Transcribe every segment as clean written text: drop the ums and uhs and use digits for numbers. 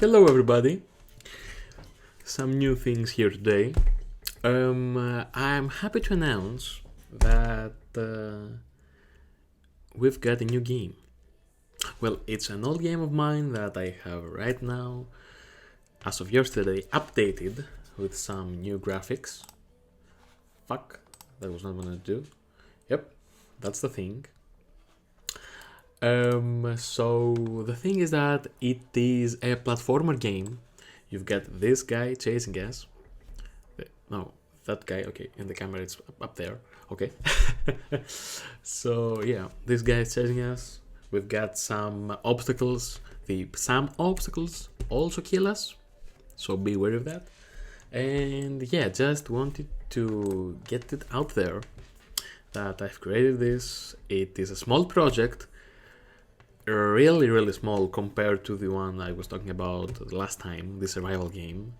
Hello everybody. Some new things here today. I'm happy to announce that we've got a new game. Well, it's an old game of mine that I have right now, as of yesterday, updated with some new graphics. Fuck, that was not what I wanted to do. Yep, that's the thing. So the thing is that it is a platformer game. You've got this guy chasing us. No, that guy. Okay, in the camera it's up there. Okay. So yeah, this guy is chasing us. We've got some obstacles. Some obstacles also kill us, so be aware of that. And yeah, just wanted to get it out there that I've created this. It is a small project, really small compared to the one I was talking about last time, the survival game.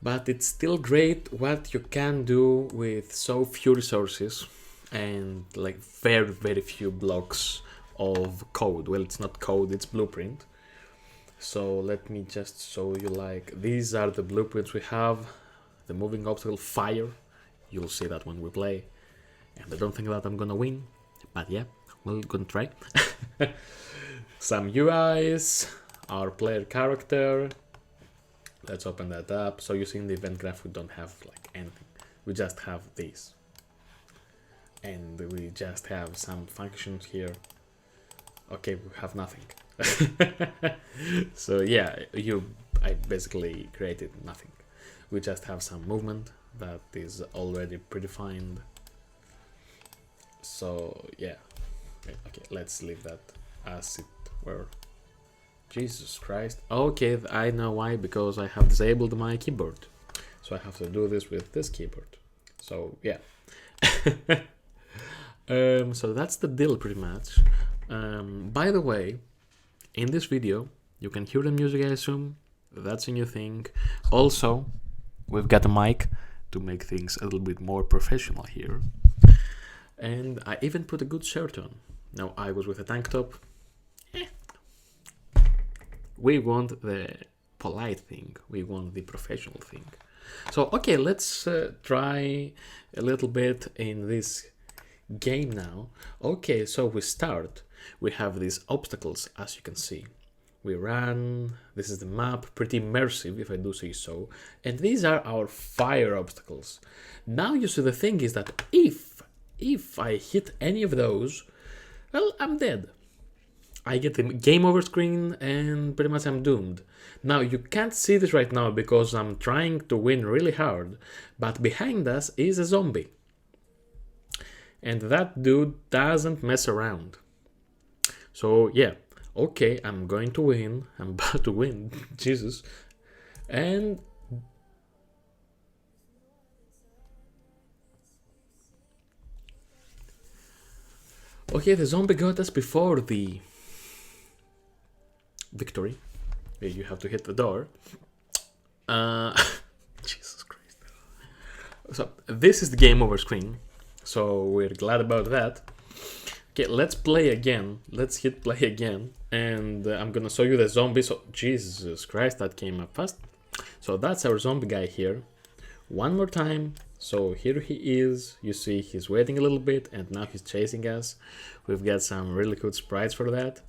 But it's still great what you can do with so few resources and like very few blocks of code. Well, it's not code, it's blueprint. So let me just show you, like, these are the blueprints we have. The moving obstacle, fire. You'll see that when we play. And I don't think that I'm gonna win, but yeah, we're gonna try. Some UIs, our player character. Let's open that up. So you see in the event graph we don't have like anything. We just have these. And we just have some functions here. Okay, we have nothing. So yeah, I basically created nothing. We just have some movement that is already predefined. So yeah. Okay, let's leave that as it were. Jesus Christ. Okay, I know why, because I have disabled my keyboard. So I have to do this with this keyboard. So yeah. So that's the deal pretty much. By the way, in this video, you can hear the music, I assume. That's a new thing. Also, we've got a mic to make things a little bit more professional here. And I even put a good shirt on. Now, I was with a tank top. We want the polite thing. We want the professional thing. So, okay, let's try a little bit in this game now. Okay, so we start. We have these obstacles, as you can see. We run. This is the map. Pretty immersive, if I do say so. And these are our fire obstacles. Now, you see, the thing is that if I hit any of those, well, I'm dead. I get the game over screen and pretty much I'm doomed. Now, you can't see this right now because I'm trying to win really hard, but behind us is a zombie. And that dude doesn't mess around. So yeah, okay, I'm going to win. I'm about to win. Jesus. And okay, the zombie got us before the victory. You have to hit the door. Jesus Christ. So this is the game over screen. So we're glad about that. Okay, let's play again. Let's hit play again. And I'm gonna show you the zombie. So Jesus Christ, that came up fast. So that's our zombie guy here. One more time. So here he is. You see he's waiting a little bit and now he's chasing us. We've got some really good sprites for that.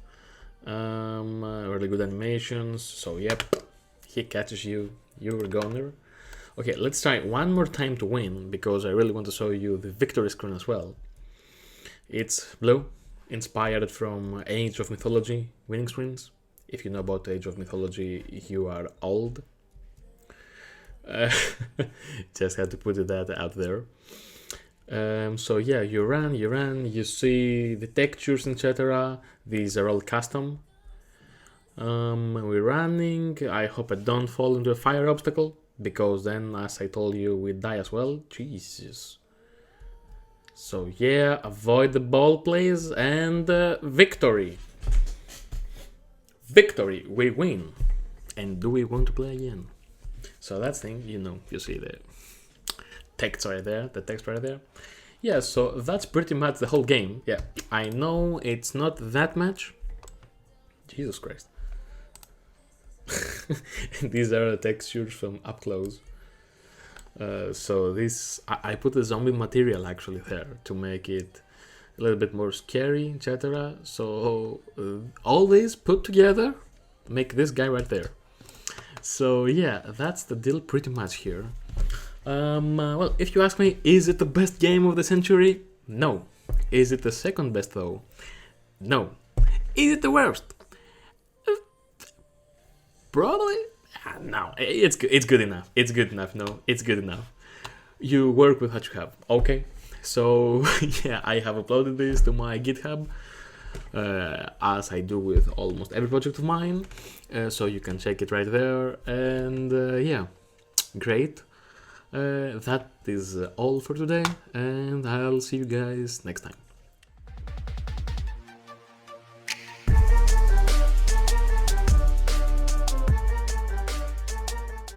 Really good animations. So yep, he catches you. You're a goner. Okay, let's try one more time to win, because I really want to show you the victory screen as well. It's blue, inspired from Age of Mythology winning screens. If you know about Age of Mythology, you are old. Just had to put that out there. So yeah, you run, you see the textures, etc. These are all custom. We're running. I hope I don't fall into a fire obstacle, because then, as I told you, we die as well. Jesus. So yeah, avoid the ball, please, and victory. Victory, we win. And do we want to play again? So that's thing, you see the text right there, Yeah, so that's pretty much the whole game. Yeah, I know it's not that much. Jesus Christ. These are the textures from up close. So this, I put the zombie material actually there to make it a little bit more scary, etc. So all these put together make this guy right there. So yeah, that's the deal pretty much here. Well, if you ask me, is it the best game of the century? No. Is it the second best though? No. Is it the worst? Probably. No, it's good. It's good enough. It's good enough. No, it's good enough. You work with what you have. Okay. So yeah, I have uploaded this to my GitHub, as I do with almost every project of mine. So you can check it right there. And yeah, great. That is all for today, and I'll see you guys next time.